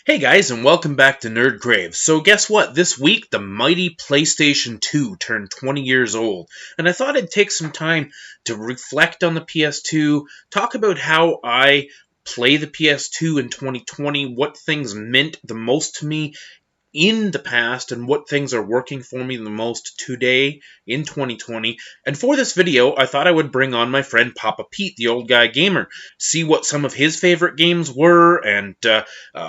Hey guys, and welcome back to Nerd Grave. So guess what? This week, the mighty PlayStation 2 turned 20 years old, and I thought I'd take some time to reflect on the PS2, talk about how I play the PS2 in 2020, what things meant the most to me in the past and what things are working for me the most today in 2020. And for this video, I thought I would bring on my friend Papa Pete, the old guy gamer, see what some of his favorite games were and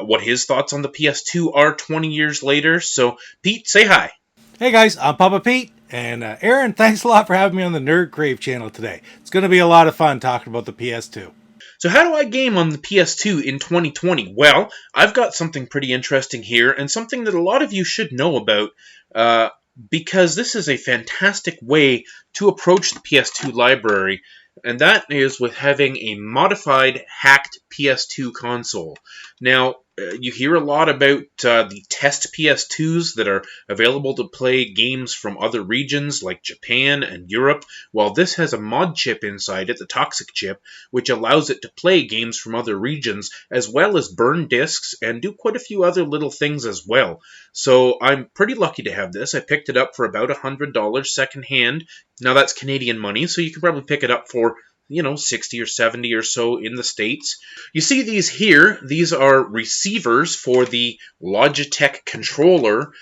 what his thoughts on the PS2 are 20 years later. So, Pete, say hi. Hey guys, I'm Papa Pete, and Aaron, thanks a lot for having me on the Nerd Crave channel today. It's going to be a lot of fun talking about the PS2. So how do I game on the PS2 in 2020? Well, I've got something pretty interesting here, and something that a lot of you should know about, because this is a fantastic way to approach the PS2 library, and that is with having a modified, hacked PS2 console. Now, you hear a lot about the test PS2s that are available to play games from other regions like Japan and Europe. Well, this has a mod chip inside it, the Toxic chip, which allows it to play games from other regions, as well as burn discs and do quite a few other little things as well. So I'm pretty lucky to have this. I picked it up for about $100 secondhand. Now that's Canadian money, so you can probably pick it up for 60 or 70 or so in the States. You see these here. These are receivers for the Logitech Controller,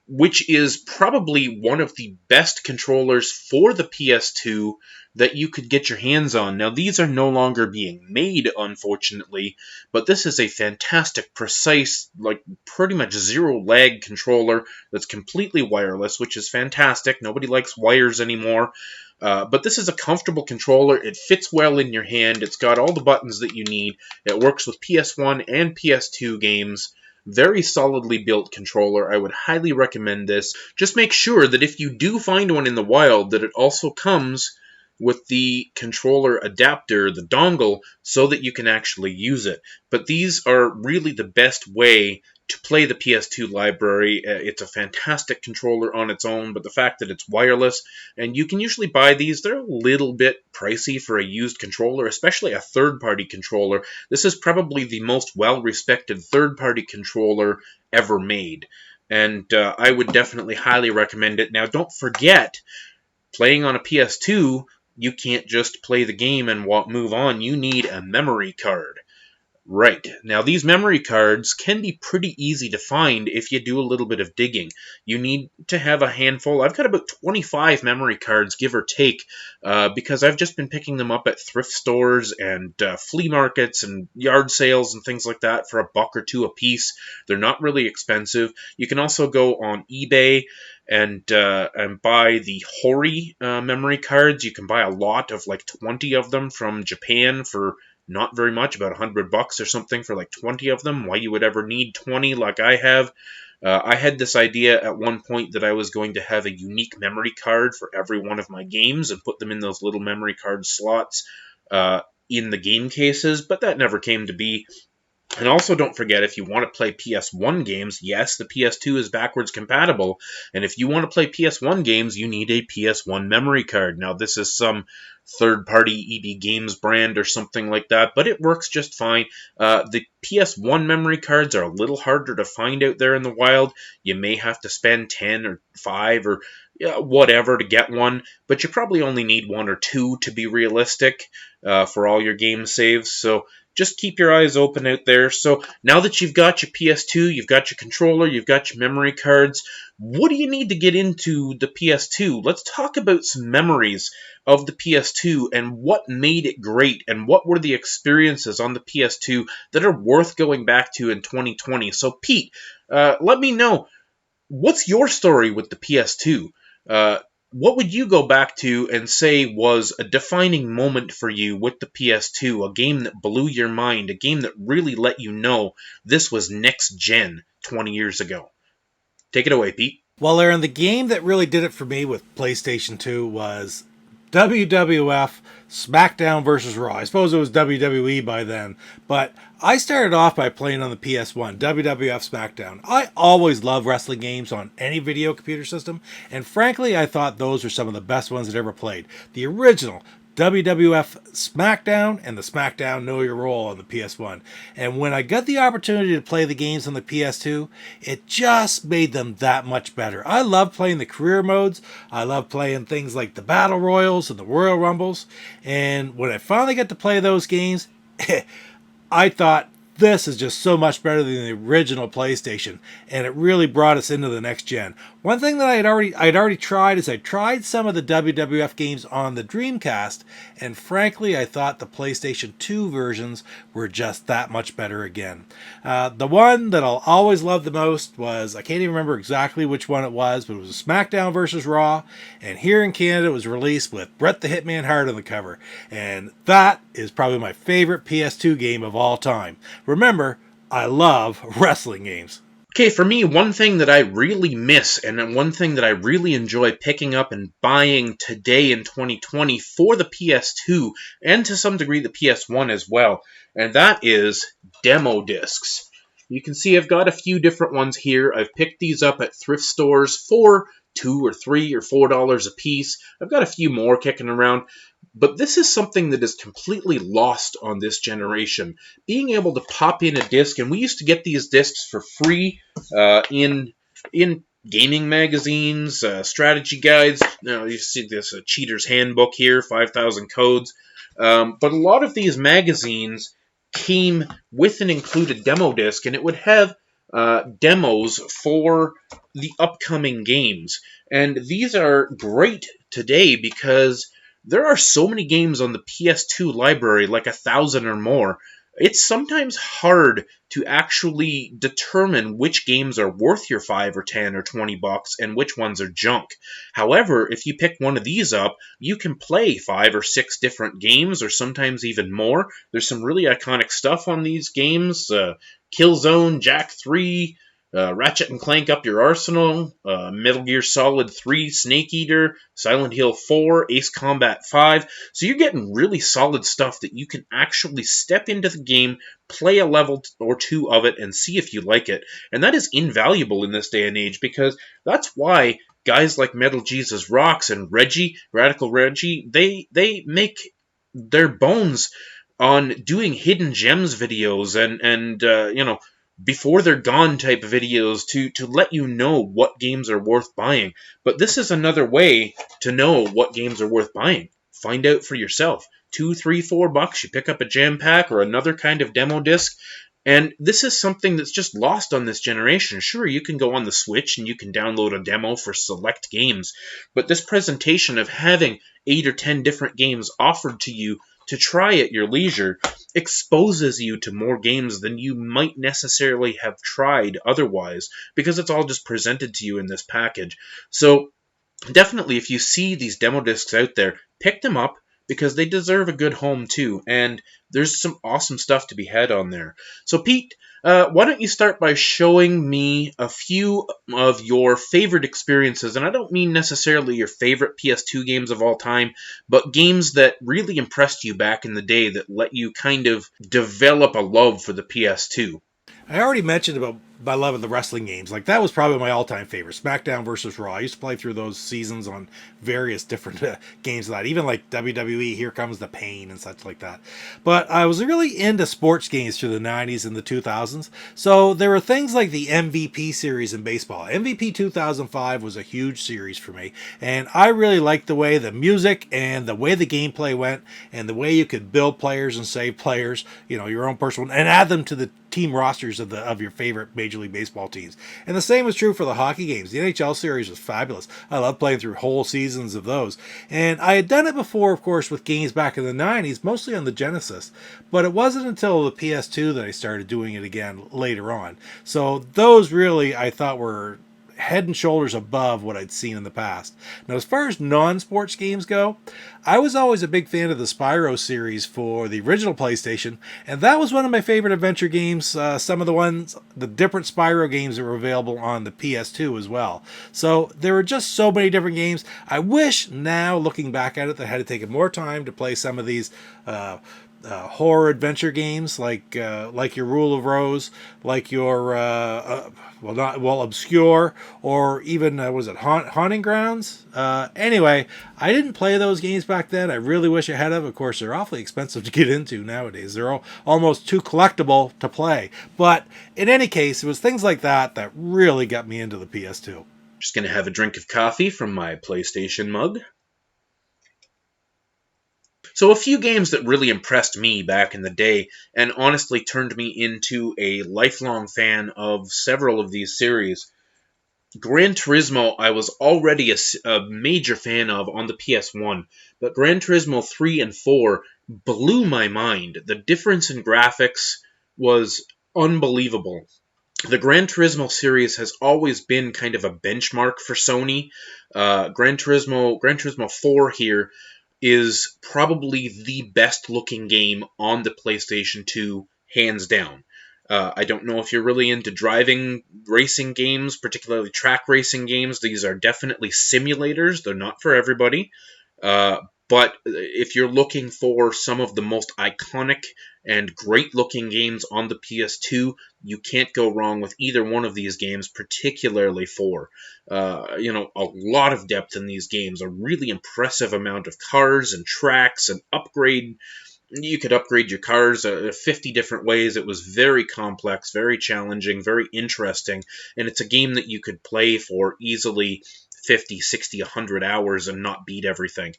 which is probably one of the best controllers for the PS2 that you could get your hands on. Now, these are no longer being made, unfortunately, but this is a fantastic, precise, pretty much zero lag controller that's completely wireless, which is fantastic. Nobody likes wires anymore. But this is a comfortable controller. It fits well in your hand. It's got all the buttons that you need. It works with PS1 and PS2 games. Very solidly built controller. I would highly recommend this. Just make sure that if you do find one in the wild, that it also comes with the controller adapter, the dongle, so that you can actually use it. But these are really the best way to play the PS2 library. It's a fantastic controller on its own, but the fact that it's wireless, and you can usually buy these, they're a little bit pricey for a used controller, especially a third-party controller. This is probably the most well-respected third-party controller ever made, and I would definitely highly recommend it. Now, don't forget, playing on a PS2, you can't just play the game and move on. You need a memory card. Right. Now, these memory cards can be pretty easy to find if you do a little bit of digging. You need to have a handful. I've got about 25 memory cards, give or take, because I've just been picking them up at thrift stores and flea markets and yard sales and things like that for $1 or $2 a piece. They're not really expensive. You can also go on eBay and buy the Hori memory cards. You can buy a lot of 20 of them from Japan for not very much, about $100 or something for 20 of them. Why you would ever need 20 like I have? I had this idea at one point that I was going to have a unique memory card for every one of my games and put them in those little memory card slots in the game cases, but that never came to be. And also don't forget, if you want to play PS1 games, yes, the PS2 is backwards compatible, and if you want to play PS1 games, you need a PS1 memory card. Now, this is some third-party EB Games brand or something like that, but it works just fine. The PS1 memory cards are a little harder to find out there in the wild. You may have to spend 10 or 5 or whatever to get one, but you probably only need 1 or 2 to be realistic for all your game saves, so just keep your eyes open out there. So now that you've got your PS2, you've got your controller, you've got your memory cards, what do you need to get into the PS2? Let's talk about some memories of the PS2 and what made it great and what were the experiences on the PS2 that are worth going back to in 2020. So Pete, let me know, what's your story with the PS2? What would you go back to and say was a defining moment for you with the PS2, a game that blew your mind, a game that really let you know this was next gen 20 years ago? Take it away, Pete. Well, Aaron, the game that really did it for me with PlayStation 2 was WWF Smackdown versus Raw. I suppose it was WWE by then, but I started off by playing on the PS1, WWF Smackdown. I always love wrestling games on any video computer system, and frankly, I thought those were some of the best ones I'd ever played. The original WWF Smackdown and the Smackdown Know Your Role on the PS1. And when I got the opportunity to play the games on the PS2, it just made them that much better. I love playing the career modes. I love playing things like the Battle Royals and the Royal Rumbles. And when I finally got to play those games, I thought, this is just so much better than the original PlayStation, and it really brought us into the next gen. One thing that I'd already tried is I tried some of the WWF games on the Dreamcast, and frankly, I thought the PlayStation 2 versions were just that much better again. The one that I'll always love the most was, I can't even remember exactly which one it was, but it was SmackDown versus Raw, and here in Canada it was released with Bret the Hitman Hart on the cover, and that is probably my favorite PS2 game of all time. Remember, I love wrestling games. Okay, for me, one thing that I really miss and one thing that I really enjoy picking up and buying today in 2020 for the PS2 and to some degree the PS1 as well, and that is demo discs. You can see I've got a few different ones here. I've picked these up at thrift stores for $2 or $3 or $4 a piece. I've got a few more kicking around. But this is something that is completely lost on this generation. Being able to pop in a disc, and we used to get these discs for free in gaming magazines, strategy guides. You see this Cheater's Handbook here, 5,000 codes. But a lot of these magazines came with an included demo disc, and it would have demos for the upcoming games. And these are great today because there are so many games on the PS2 library, like 1,000 or more. It's sometimes hard to actually determine which games are worth your 5 or 10 or 20 bucks and which ones are junk. However, if you pick one of these up, you can play 5 or 6 different games or sometimes even more. There's some really iconic stuff on these games. Killzone, Jak 3, Ratchet and Clank Up Your Arsenal, Metal Gear Solid 3, Snake Eater, Silent Hill 4, Ace Combat 5. So you're getting really solid stuff that you can actually step into the game, play a level or two of it, and see if you like it. And that is invaluable in this day and age because that's why guys like Metal Jesus Rocks and Reggie, Radical Reggie, they make their bones on doing hidden gems videos and before they're gone type videos to let you know what games are worth buying. But this is another way to know what games are worth buying. Find out for yourself. $2, $3, $4, you pick up a jam pack or another kind of demo disc. And this is something that's just lost on this generation. Sure, you can go on the Switch and you can download a demo for select games. But this presentation of having 8 or 10 different games offered to you to try at your leisure exposes you to more games than you might necessarily have tried otherwise, because it's all just presented to you in this package. So definitely, if you see these demo discs out there, pick them up because they deserve a good home too, and there's some awesome stuff to be had on there. So Pete, why don't you start by showing me a few of your favorite experiences, and I don't mean necessarily your favorite PS2 games of all time, but games that really impressed you back in the day that let you kind of develop a love for the PS2. I already mentioned about my love of the wrestling games. Like, that was probably my all-time favorite. SmackDown versus Raw. I used to play through those seasons on various different games of that. Even like WWE, Here Comes the Pain and such like that. But I was really into sports games through the 90s and the 2000s. So there were things like the MVP series in baseball. MVP 2005 was a huge series for me. And I really liked the way the music and the way the gameplay went and the way you could build players and save players, your own personal, and add them to the team rosters of your favorite Major League Baseball teams. And the same was true for the hockey games. The NHL series was fabulous. I loved playing through whole seasons of those. And I had done it before, of course, with games back in the 90s, mostly on the Genesis. But it wasn't until the PS2 that I started doing it again later on. So those really, I thought, were head and shoulders above what I'd seen in the past. Now, as far as non-sports games go, I was always a big fan of the Spyro series for the original PlayStation, and that was one of my favorite adventure games. Some of the different Spyro games that were available on the PS2 as well. So there were just so many different games. I wish now, looking back at it, that I had taken more time to play some of these horror adventure games like your Rule of Rose, like your Obscure, or even was it Haunting Grounds? Anyway, I didn't play those games back then. I really wish I had. Of course, they're awfully expensive to get into nowadays. They're almost too collectible to play. But in any case, it was things like that that really got me into the PS2. Just going to have a drink of coffee from my PlayStation mug. So a few games that really impressed me back in the day and honestly turned me into a lifelong fan of several of these series. Gran Turismo I was already a major fan of on the PS1, but Gran Turismo 3 and 4 blew my mind. The difference in graphics was unbelievable. The Gran Turismo series has always been kind of a benchmark for Sony. Gran Turismo 4 here is probably the best looking game on the PlayStation 2, hands down. I don't know if you're really into driving racing games, particularly track racing games. These are definitely simulators. They're not for everybody. But if you're looking for some of the most iconic and great looking games on the PS2, you can't go wrong with either one of these games, particularly 4. A lot of depth in these games, a really impressive amount of cars and tracks and upgrade. You could upgrade your cars 50 different ways. It was very complex, very challenging, very interesting, and it's a game that you could play for easily 50, 60, 100 hours and not beat everything.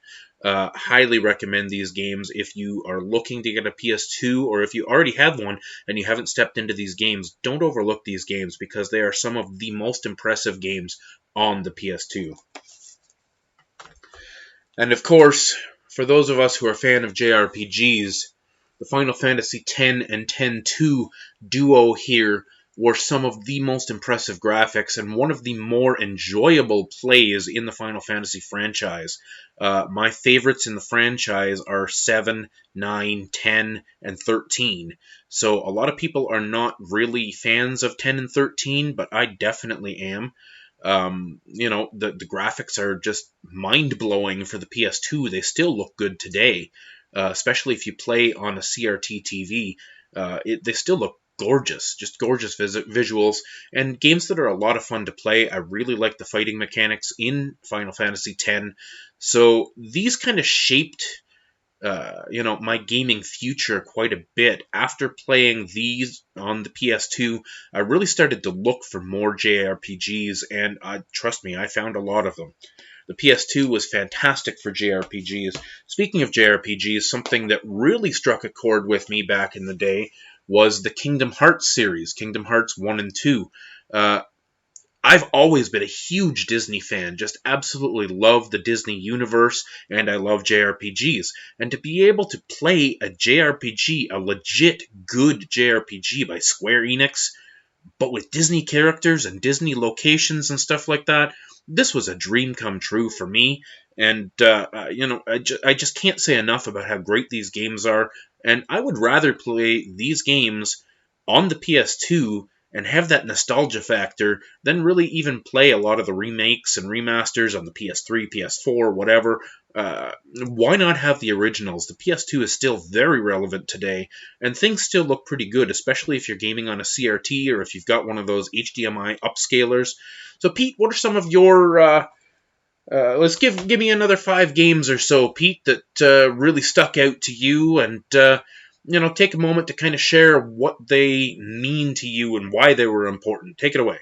Highly recommend these games if you are looking to get a PS2, or if you already have one and you haven't stepped into these games. Don't overlook these games because they are some of the most impressive games on the PS2. And of course, for those of us who are a fan of JRPGs, the Final Fantasy X and X-2 duo here were some of the most impressive graphics and one of the more enjoyable plays in the Final Fantasy franchise. My favorites in the franchise are 7, 9, 10, and 13. So a lot of people are not really fans of 10 and 13, but I definitely am. The graphics are just mind-blowing for the PS2. They still look good today, especially if you play on a CRT TV. They still look gorgeous, just gorgeous visuals, and games that are a lot of fun to play. I really like the fighting mechanics in Final Fantasy X. So these kind of shaped my gaming future quite a bit. After playing these on the PS2, I really started to look for more JRPGs, and trust me, I found a lot of them. The PS2 was fantastic for JRPGs. Speaking of JRPGs, something that really struck a chord with me back in the day was the Kingdom Hearts series, Kingdom Hearts 1 and 2. I've always been a huge Disney fan, just absolutely love the Disney universe, and I love JRPGs. And to be able to play a JRPG, a legit good JRPG by Square Enix, but with Disney characters and Disney locations and stuff like that, this was a dream come true for me. And, I just can't say enough about how great these games are, and I would rather play these games on the PS2 and have that nostalgia factor than really even play a lot of the remakes and remasters on the PS3, PS4, whatever. Why not have the originals? The PS2 is still very relevant today, and things still look pretty good, especially if you're gaming on a CRT or if you've got one of those HDMI upscalers. So, Pete, what are some of your... let's give me another 5 games or so, Pete, that really stuck out to you, and take a moment to kind of share what they mean to you and why they were important. Take it away.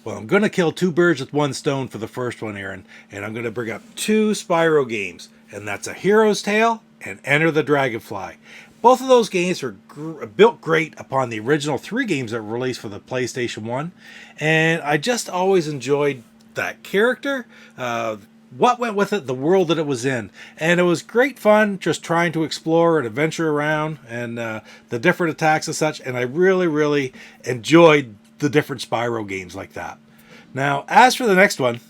Well, I'm going to kill 2 birds with 1 stone for the first one, Aaron, and I'm going to bring up 2 Spyro games, and that's A Hero's Tale and Enter the Dragonfly. Both of those games were built great upon the original 3 games that were released for the PlayStation 1, and I just always enjoyed that character, what went with it, the world that it was in. And it was great fun just trying to explore and adventure around and the different attacks and such. And I really, really enjoyed the different Spyro games like that. Now, as for the next one,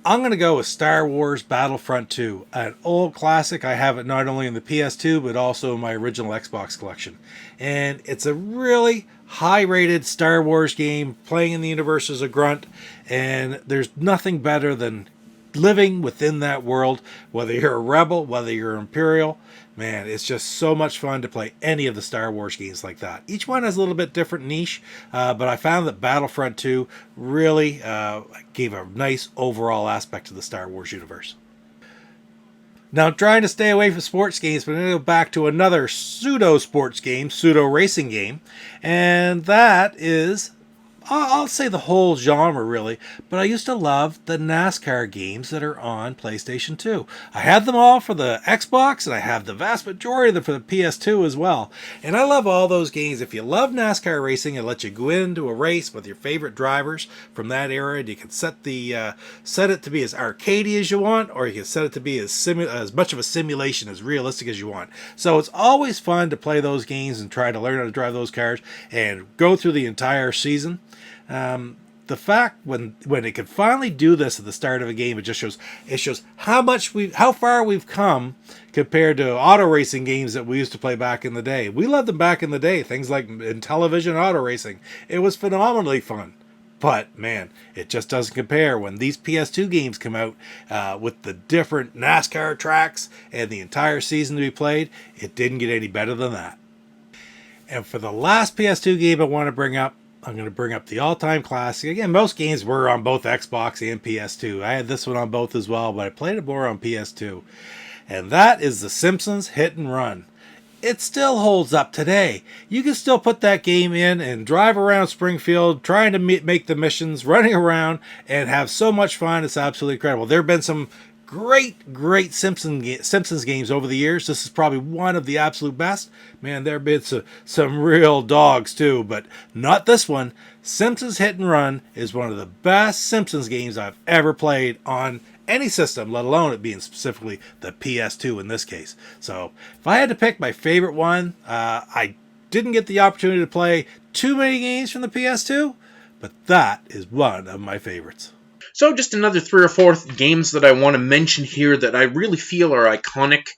I'm going to go with Star Wars Battlefront 2, an old classic. I have it not only in the PS2, but also in my original Xbox collection. And it's a really high-rated Star Wars game, playing in the universe as a grunt, and there's nothing better than living within that world, whether you're a rebel, whether you're imperial. Man, it's just so much fun to play any of the Star Wars games like that. Each one has a little bit different niche, but I found that Battlefront 2 really gave a nice overall aspect to the Star Wars universe. Now, I'm trying to stay away from sports games, but I'm going to go back to another pseudo sports game, pseudo racing game, and that is, I'll say the whole genre really, but I used to love the NASCAR games that are on PlayStation 2. I had them all for the Xbox, and I have the vast majority of them for the PS2 as well. And I love all those games. If you love NASCAR racing, it lets you go into a race with your favorite drivers from that era, and you can set it to be as arcadey as you want, or you can set it to be as much of a simulation, as realistic as you want. So it's always fun to play those games and try to learn how to drive those cars and go through the entire season. The fact when it can finally do this at the start of a game, it shows how far we've come compared to auto racing games that we used to play back in the day. We loved them back in the day, things like in television auto racing. It was phenomenally fun. But man, it just doesn't compare when these PS2 games come out with the different NASCAR tracks and the entire season to be played. It didn't get any better than that. And for the last PS2 game I want to bring up, I'm going to bring up the all-time classic. Again, most games were on both Xbox and PS2. I had this one on both as well, but I played it more on PS2. And that is the Simpsons Hit and Run. It still holds up today. You can still put that game in and drive around Springfield trying to make the missions, running around, and have so much fun. It's absolutely incredible. There have been some great Simpsons games over the years. This is probably one of the absolute best. Man, there have been some real dogs too, but not this one. Simpsons Hit and Run is one of the best Simpsons games I've ever played on any system, let alone it being specifically the PS2 in this case. So if I had to pick my favorite one, I didn't get the opportunity to play too many games from the PS2, but that is one of my favorites. So just another 3 or 4 games that I want to mention here that I really feel are iconic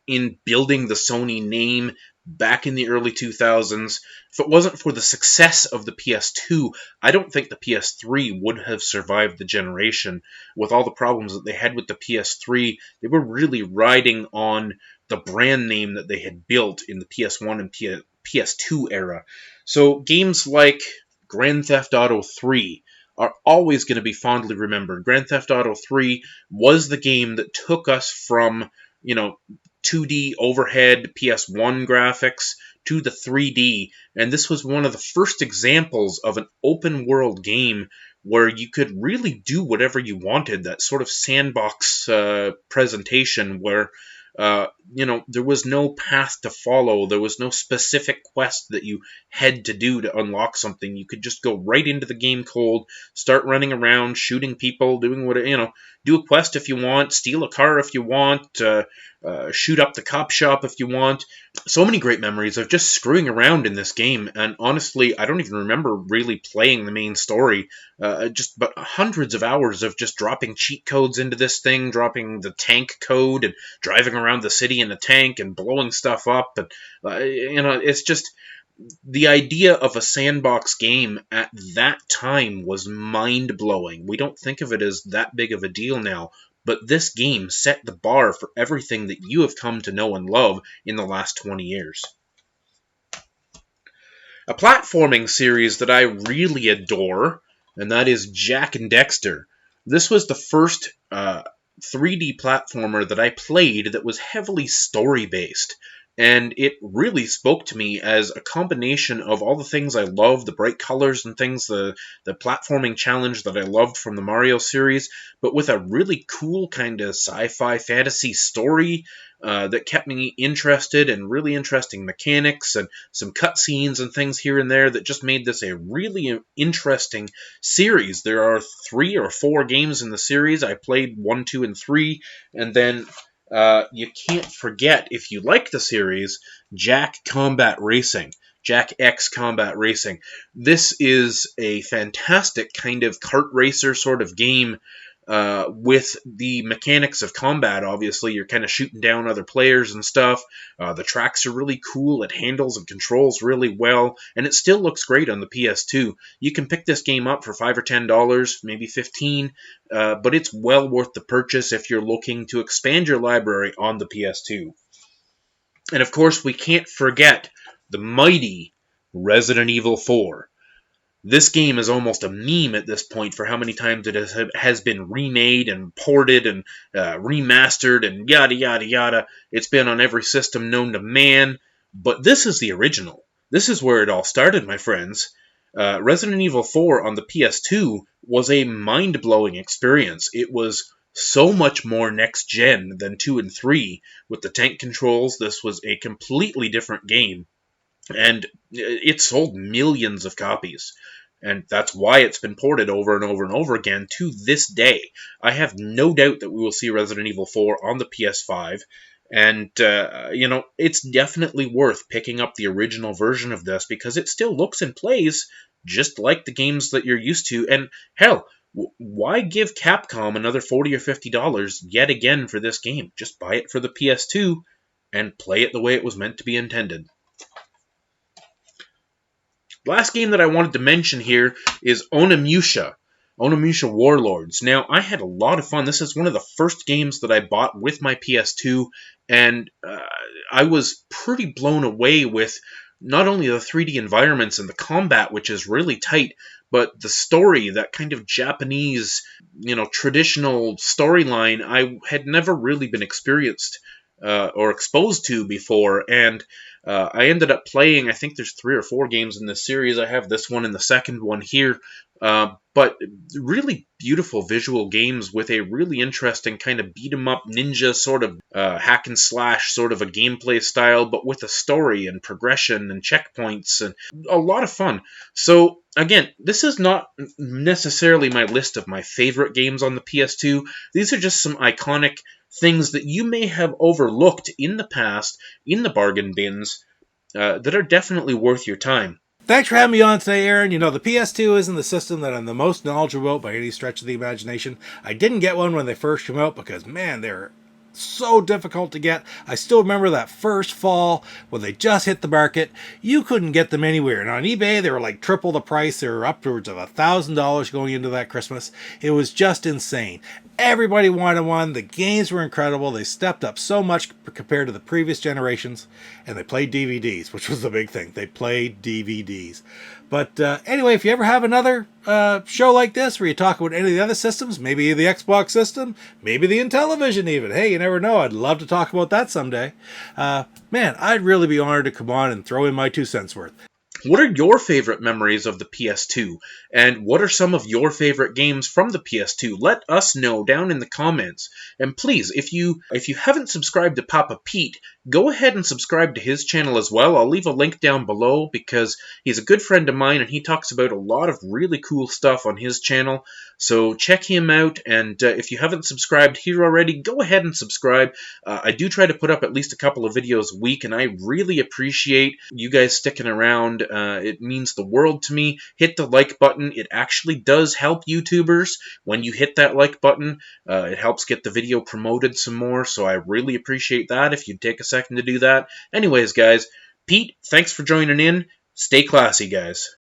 in building the Sony name back in the early 2000s. If it wasn't for the success of the PS2, I don't think the PS3 would have survived the generation. With all the problems that they had with the PS3, they were really riding on the brand name that they had built in the PS1 and PS2 era. So games like Grand Theft Auto 3 are always going to be fondly remembered. Grand Theft Auto 3 was the game that took us from, 2D overhead PS1 graphics to the 3D, and this was one of the first examples of an open world game where you could really do whatever you wanted, that sort of sandbox presentation where there was no path to follow. There was no specific quest that you had to do to unlock something. You could just go right into the game cold, start running around, shooting people, doing do a quest if you want, steal a car if you want, shoot up the cop shop if you want. So many great memories of just screwing around in this game, and honestly, I don't even remember really playing the main story. But hundreds of hours of just dropping cheat codes into this thing, dropping the tank code, and driving around the city in a tank and blowing stuff up. And it's just the idea of a sandbox game at that time was mind-blowing. We don't think of it as that big of a deal now, but this game set the bar for everything that you have come to know and love in the last 20 years. A platforming series that I really adore, and that is Jak and Dexter. This was the first 3D platformer that I played that was heavily story-based. And it really spoke to me as a combination of all the things I love, the bright colors and things, the platforming challenge that I loved from the Mario series, but with a really cool kind of sci-fi fantasy story that kept me interested, and really interesting mechanics and some cutscenes and things here and there that just made this a really interesting series. There are 3 or 4 games in the series. I played 1, 2, and 3, and then you can't forget, if you like the series, Jak Combat Racing. Jak X Combat Racing. This is a fantastic kind of kart racer sort of game with the mechanics of combat. Obviously, you're kind of shooting down other players and stuff. The tracks are really cool. It handles and controls really well, and it still looks great on the PS2. You can pick this game up for $5 or $10, maybe $15, but it's well worth the purchase if you're looking to expand your library on the PS2. And of course, we can't forget the mighty Resident Evil 4. This game is almost a meme at this point for how many times it has been remade and ported and remastered and yada yada yada. It's been on every system known to man, but this is the original. This is where it all started, my friends. Resident Evil 4 on the PS2 was a mind-blowing experience. It was so much more next-gen than 2 and 3. With the tank controls, this was a completely different game. And it sold millions of copies. And that's why it's been ported over and over and over again to this day. I have no doubt that we will see Resident Evil 4 on the PS5. And, it's definitely worth picking up the original version of this because it still looks and plays just like the games that you're used to. And hell, why give Capcom another $40 or $50 yet again for this game? Just buy it for the PS2 and play it the way it was meant to be intended. Last game that I wanted to mention here is Onimusha. Onimusha Warlords. Now, I had a lot of fun. This is one of the first games that I bought with my PS2, and I was pretty blown away with not only the 3D environments and the combat, which is really tight, but the story, that kind of Japanese, traditional storyline I had never really been experienced or exposed to before, and I ended up playing, I think there's 3 or 4 games in this series. I have this one and the second one here. But really beautiful visual games with a really interesting kind of beat-em-up ninja sort of hack and slash sort of a gameplay style, but with a story and progression and checkpoints and a lot of fun. So again, this is not necessarily my list of my favorite games on the PS2. These are just some iconic things that you may have overlooked in the past in the bargain bins that are definitely worth your time. Thanks for having me on today, Aaron. The PS2 isn't the system that I'm the most knowledgeable about by any stretch of the imagination. I didn't get one when they first came out because, man, they're so difficult to get. I still remember that first fall when they just hit the market. You couldn't get them anywhere. And on eBay, they were like triple the price. They were upwards of $1,000 going into that Christmas. It was just insane. Everybody wanted one. The games were incredible. They stepped up so much compared to the previous generations. And they played DVDs, which was the big thing. They played DVDs. But anyway, if you ever have another show like this where you talk about any of the other systems, maybe the Xbox system, maybe the Intellivision even. Hey, you never know. I'd love to talk about that someday. Man, I'd really be honored to come on and throw in my 2 cents worth. What are your favorite memories of the PS2? And what are some of your favorite games from the PS2? Let us know down in the comments. And please, if you haven't subscribed to Papa Pete, go ahead and subscribe to his channel as well. I'll leave a link down below because he's a good friend of mine and he talks about a lot of really cool stuff on his channel. So check him out, and if you haven't subscribed here already, go ahead and subscribe. I do try to put up at least a couple of videos a week, and I really appreciate you guys sticking around. It means the world to me. Hit the like button. It actually does help YouTubers. When you hit that like button, it helps get the video promoted some more, so I really appreciate that if you'd take a second to do that. Anyways, guys, Pete, thanks for joining in. Stay classy, guys.